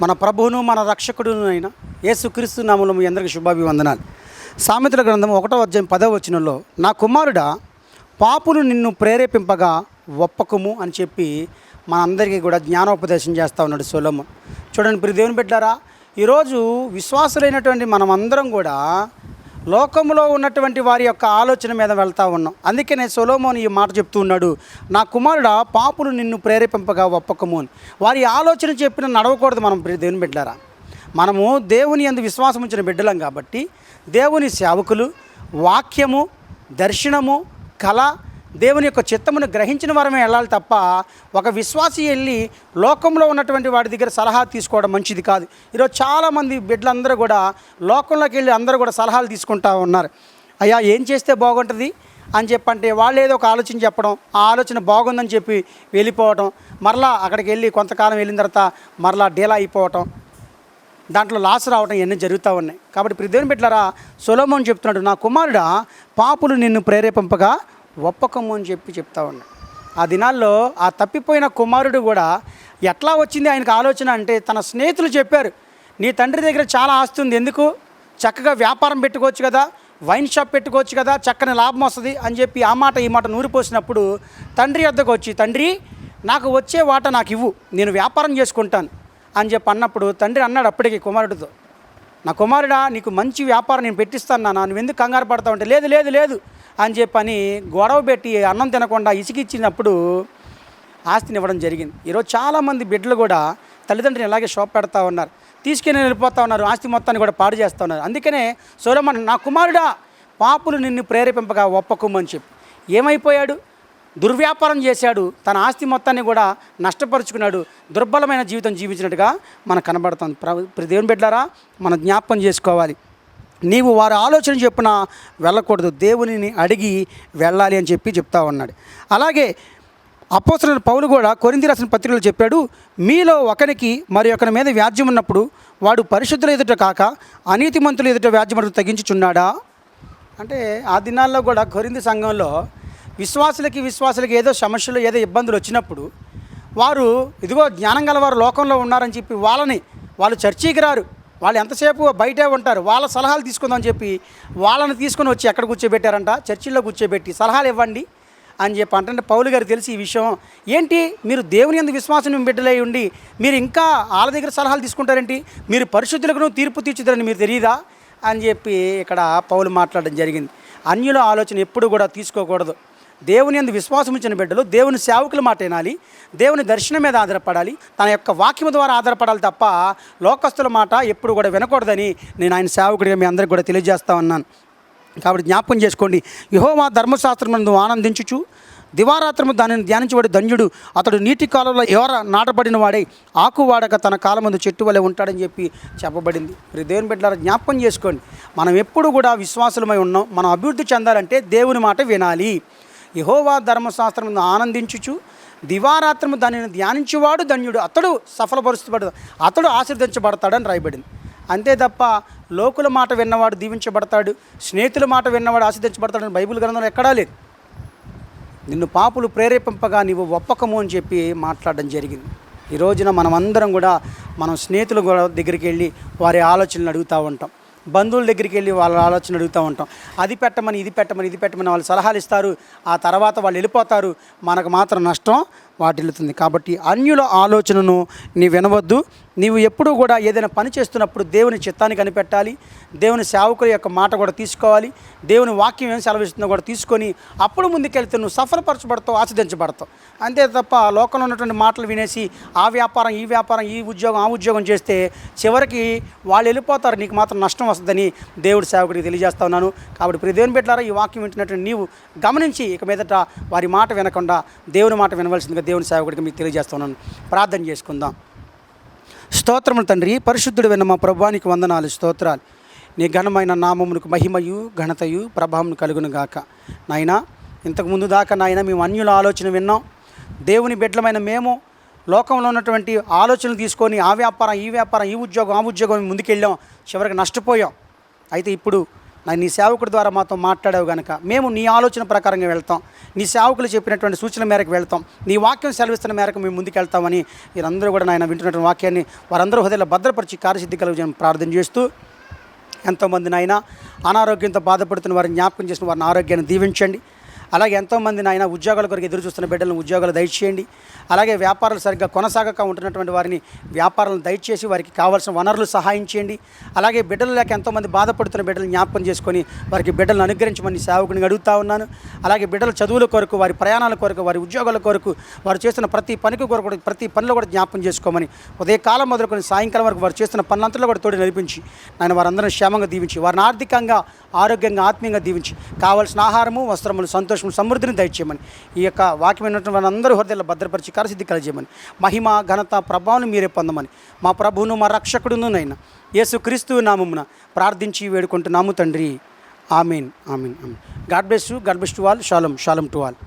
మన ప్రభువును మన రక్షకుడును అయిన యేసుక్రీస్తు నామములో మీ అందరికీ శుభాభివందనాలు. సామెతల గ్రంథం 1వ అధ్యాయం 10వ వచనంలో, నా కుమారుడా, పాపులు నిన్ను ప్రేరేపింపగా ఒప్పకము అని చెప్పి మన అందరికీ కూడా జ్ఞానోపదేశం చేస్తూ ఉన్నాడు సొలొమోను. చూడండి ప్రియ దేవుని బిడ్డలారా, ఈరోజు విశ్వాసులైనటువంటి మనమందరం కూడా లోకంలో ఉన్నటువంటి వారి యొక్క ఆలోచన మీద వెళ్తూ ఉన్నాం. అందుకనే సొలొమోను ఈ మాట చెప్తూ ఉన్నాడు, నా కుమారుడా, పాపులు నిన్ను ప్రేరేపింపగా ఒప్పకము అని. వారి ఆలోచన చెప్పిన నడవకూడదు. మనం దేవుని బిడ్డలారా, మనము దేవుని యందు విశ్వాసం ఉంచిన బిడ్డలం కాబట్టి దేవుని సేవకులు, వాక్యము, దర్శనము, కళ, దేవుని యొక్క చిత్తమును గ్రహించిన వారమే వెళ్ళాలి తప్ప ఒక విశ్వాసి వెళ్ళి లోకంలో ఉన్నటువంటి వాడి దగ్గర సలహా తీసుకోవడం మంచిది కాదు. ఈరోజు చాలామంది బిడ్డలందరూ కూడా లోకంలోకి వెళ్ళి అందరూ కూడా సలహాలు తీసుకుంటూ ఉన్నారు. అయ్యా ఏం చేస్తే బాగుంటుంది అని చెప్పంటే వాళ్ళు ఏదో ఒక ఆలోచన చెప్పడం, ఆ ఆలోచన బాగుందని చెప్పి వెళ్ళిపోవటం, మరలా అక్కడికి వెళ్ళి కొంతకాలం వెళ్ళిన తర్వాత మరలా డీలా అయిపోవటం, దాంట్లో లాస్ రావటం ఇవన్నీ జరుగుతూ ఉన్నాయి. కాబట్టి ప్రియ దేవుని బిడ్డలారా, సొలొమోను చెప్తున్నాడు, నా కుమారుడా, పాపులు నిన్ను ప్రేరేపింపగా ఒప్పకము అని చెప్తా ఉన్నాడు. ఆ దినాల్లో ఆ తప్పిపోయిన కుమారుడు కూడా ఎట్లా వచ్చింది ఆయనకు ఆలోచన అంటే, తన స్నేహితులు చెప్పారు, నీ తండ్రి దగ్గర చాలా ఆస్తి ఉంది, ఎందుకు చక్కగా వ్యాపారం పెట్టుకోవచ్చు కదా, వైన్ షాప్ పెట్టుకోవచ్చు కదా, చక్కని లాభం వస్తుంది అని చెప్పి ఆ మాట ఈ మాట నూరిపోసినప్పుడు తండ్రి వద్దకు వచ్చి, తండ్రి నాకు వచ్చే వాట నాకు ఇవ్వు, నేను వ్యాపారం చేసుకుంటాను అని చెప్పి అన్నప్పుడు తండ్రి అన్నాడు అప్పటికి కుమారుడితో, నా కుమారుడా, నీకు మంచి వ్యాపారం నేను పెట్టిస్తాను నాన్న, నువ్వు ఎందుకు కంగారు పడతావు అంటే, లేదు లేదు లేదు అని చెప్పని గొడవ పెట్టి అన్నం తినకుండా ఇసికిచ్చినప్పుడు ఆస్తిని ఇవ్వడం జరిగింది. ఈరోజు చాలామంది బిడ్డలు కూడా తల్లిదండ్రులు ఇలాగే షాప్ పెడతా ఉన్నారు, తీసుకెళ్ళి వెళ్ళిపోతూ ఉన్నారు, ఆస్తి మొత్తాన్ని కూడా పాడు చేస్తూ ఉన్నారు. అందుకనే సొలొమోను, నా కుమారుడా, పాపులు నిన్ను ప్రేరేపింపగా ఒప్పకము అని చెప్పి ఏమైపోయాడు, దుర్వ్యాపారం చేశాడు, తన ఆస్తి మొత్తాన్ని కూడా నష్టపరుచుకున్నాడు, దుర్బలమైన జీవితం జీవించినట్టుగా మనకు కనబడుతుంది. దేవుని బిడ్డలారా, మనం జ్ఞాపకం చేసుకోవాలి, నీవు వారి ఆలోచన చెప్పున వెళ్ళకూడదు, దేవునిని అడిగి వెళ్ళాలి అని చెప్పి చెప్తా ఉన్నాడు. అలాగే అపోస్తలుడైన పౌలు కూడా కొరింథీ రాసిన పత్రికలో చెప్పాడు, మీలో ఒకరికి మరి ఒకరి మీద వ్యాజ్యం ఉన్నప్పుడు వాడు పరిశుద్ధుల ఎదుట కాక అనీతిమంతుల ఎదుట వ్యాజ్యం తగ్గించుచున్నాడా అంటే, ఆ దినాల్లో కూడా కొరింథీ సంఘంలో విశ్వాసులకి ఏదో సమస్యలు, ఏదో ఇబ్బందులు వచ్చినప్పుడు వారు ఇదిగో జ్ఞానం గలవారు లోకంలో ఉన్నారని చెప్పి వాళ్ళు చర్చికి రారు, వాళ్ళు ఎంతసేపు బయటే ఉంటారు, వాళ్ళ సలహాలు తీసుకుందామని చెప్పి వాళ్ళని తీసుకొని వచ్చి ఎక్కడ కూర్చోబెట్టారంట, చర్చిల్లో కూర్చోబెట్టి సలహాలు ఇవ్వండి అని చెప్పి అంటే పౌలు గారు తెలిసి ఈ విషయం ఏంటి, మీరు దేవుని యందు విశ్వాసం బిడ్డలై ఉండి మీరు ఇంకా వాళ్ళ దగ్గర సలహాలు తీసుకుంటారేంటి, మీరు పరిశుద్ధులకు తీర్పు తీర్చుతారని మీరు తెలియదా అని చెప్పి ఇక్కడ పౌలు మాట్లాడడం జరిగింది. అన్యుల ఆలోచన ఎప్పుడు కూడా తీసుకోకూడదు. దేవుని యందు విశ్వాసం ఉంచిన బిడ్డలు దేవుని సేవకుల మాట వినాలి, దేవుని దర్శనం మీద ఆధారపడాలి, తన యొక్క వాక్యం ద్వారా ఆధారపడాలి తప్ప లోకస్తుల మాట ఎప్పుడు కూడా వినకూడదని నేను ఆయన సేవకుడిగా మీ అందరికీ కూడా తెలియజేస్తా ఉన్నాను. కాబట్టి జ్ఞాపకం చేసుకోండి, యెహోవా ధర్మశాస్త్రమునందు ఆనందించుచు దివారాత్రము దానిని ధ్యానించబడి ధన్యుడు, అతడు నీటి కాలంలో ఎవర నాటబడిన వాడై ఆకు వాడక తన కాలమందు చెట్టు వలె ఉంటాడని చెప్పి చెప్పబడింది. మరి దేవుని బిడ్డలారా, జ్ఞాపకం చేసుకోండి, మనం ఎప్పుడు కూడా విశ్వాసులమై ఉన్నాం. మనం అభివృద్ధి చెందాలంటే దేవుని మాట వినాలి. యెహోవా ధర్మశాస్త్రమును ఆనందించుచు దివారాత్రము దానిని ధ్యానించేవాడు ధన్యుడు, అతడు సఫలపరుస్తబడు, అతడు ఆశీర్వదించబడతాడని రాయబడింది. అంతే తప్ప లోకుల మాట విన్నవాడు దీవించబడతాడు, స్నేహితుల మాట విన్నవాడు ఆశీర్వదించబడతాడని బైబిల్ గ్రంథంలో ఎక్కడా లేదు. నిన్ను పాపులు ప్రేరేపింపగా నీవు ఒప్పకము అని చెప్పి మాట్లాడడం జరిగింది. ఈ రోజున మనమందరం కూడా మనం స్నేహితుల దగ్గరికి వెళ్ళి వారి ఆలోచనలు అడుగుతూ ఉంటాం, బంధువుల దగ్గరికి వెళ్ళి వాళ్ళ ఆలోచన అడుగుతూ ఉంటాం, అది పెట్టమని ఇది పెట్టమని వాళ్ళు సలహాలు ఇస్తారు, ఆ తర్వాత వాళ్ళు వెళ్ళిపోతారు, మనకు మాత్రం నష్టం వాటిల్లుతుంది. కాబట్టి అన్యుల ఆలోచనను నీవు వినవద్దు. నీవు ఎప్పుడూ కూడా ఏదైనా పని చేస్తున్నప్పుడు దేవుని చిత్తాన్ని కనిపెట్టాలి, దేవుని సేవకుల యొక్క మాట కూడా తీసుకోవాలి, దేవుని వాక్యం ఏం సెలవిస్తుందో కూడా తీసుకొని అప్పుడు ముందుకెళ్తే నువ్వు సఫలపరచబడతావు, ఆస్వాదించబడతావు. అంతే తప్ప లోకంలో ఉన్నటువంటి మాటలు వినేసి ఆ వ్యాపారం ఈ ఉద్యోగం ఆ ఉద్యోగం చేస్తే చివరికి వాళ్ళు వెళ్ళిపోతారు, నీకు మాత్రం నష్టం వస్తుందని దేవుడి సేవకుడికి తెలియజేస్తా ఉన్నాను. కాబట్టి ప్రియ దేవుని బిడ్డలారా, ఈ వాక్యం వింటున్నటువంటి నీవు గమనించి ఇక మీదట వారి మాట వినకుండా దేవుని మాట వినవలసిందిగా దేవుని సేవకుడికి మీకు తెలియజేస్తున్నాను. ప్రార్థన చేసుకుందాం. స్తోత్రములు తండ్రి, పరిశుద్ధుడు విన్న మా ప్రభువానికి వందనాలు, స్తోత్రాలు. నీ ఘనమైన నామమునకు మహిమయు ఘనతయు ప్రభావమును కలుగును గాక. నాయనా, ఇంతకుముందు దాకా నాయన మేము అన్యుల ఆలోచన విన్నాం. దేవుని బిడ్డలమైన మేము లోకంలో ఉన్నటువంటి ఆలోచనలు తీసుకొని ఆ వ్యాపారం ఈ ఉద్యోగం ఆ ఉద్యోగం ముందుకెళ్ళాం, చివరికి నష్టపోయాం. అయితే ఇప్పుడు నీ సేవకుడి ద్వారా మాతో మాట్లాడావు కనుక మేము నీ ఆలోచన ప్రకారంగా వెళ్తాం, నీ సేవకులు చెప్పినటువంటి సూచనల మేరకు వెళ్తాం, నీ వాక్యం సెలవిస్తున్న మేరకు మేము ముందుకెళ్తామని వీరందరూ కూడా నాయన వింటున్నటువంటి వాక్యాన్ని వారందరూ హృదయంలో భద్రపరిచి కార్యసిద్ధి కలుగుజని ప్రార్థన చేస్తూ, ఎంతోమంది నాయన అనారోగ్యంతో బాధపడుతున్న వారిని జ్ఞాపకం చేసిన వారిని ఆరోగ్యాన్ని దీవించండి. అలాగే ఎంతోమంది నాయన ఉద్యోగాల కొరకు ఎదురు చూస్తున్న బిడ్డలను ఉద్యోగాలు దయచేయండి. అలాగే వ్యాపారాలు సరిగ్గా కొనసాగక ఉంటున్నటువంటి వారిని వ్యాపారాలను దయచేసి వారికి కావాల్సిన వనరులు సహాయం చేయండి. అలాగే బిడ్డలు లేక ఎంతోమంది బాధపడుతున్న బిడ్డలు జ్ఞాపకం చేసుకొని వారికి బిడ్డలను అనుగ్రహించమని సేవకుని అడుగుతా ఉన్నాను. అలాగే బిడ్డల చదువుల కొరకు, వారి ప్రయాణాల కొరకు, వారి ఉద్యోగాల కొరకు, వారు చేస్తున్న ప్రతి పనికి కొరకు, ప్రతి పనిలో కూడా జ్ఞాపకం చేసుకోమని, ఉదయకాలం మొదలుకొని సాయంకాలం వరకు వారు చేస్తున్న పనులంతలో కూడా తోడు నడిపించి నాయన వారందరినీ క్షేమంగా దీవించి, వారిని ఆర్థికంగా, ఆరోగ్యంగా, ఆత్మీయంగా దీవించి, కావాల్సిన ఆహారము, వస్త్రములు, సంతోషము, సమృద్ధిని దయచేయమని, ఈ యొక్క వాక్యమైనటువంటి వారందరూ హృదయాల్లో భద్రపరిచి కార్యసిద్ధి కలజేయమని, మహిమ, ఘనత, ప్రభావం మీరే పొందమని మా ప్రభువును మా రక్షకుడునునైనా యేసుక్రీస్తు నామమున ప్రార్థించి వేడుకుంటున్నాము తండ్రి. Amen, amen, amen. God bless you, God bless to all. షాሎም, షాሎም టు ఆల్.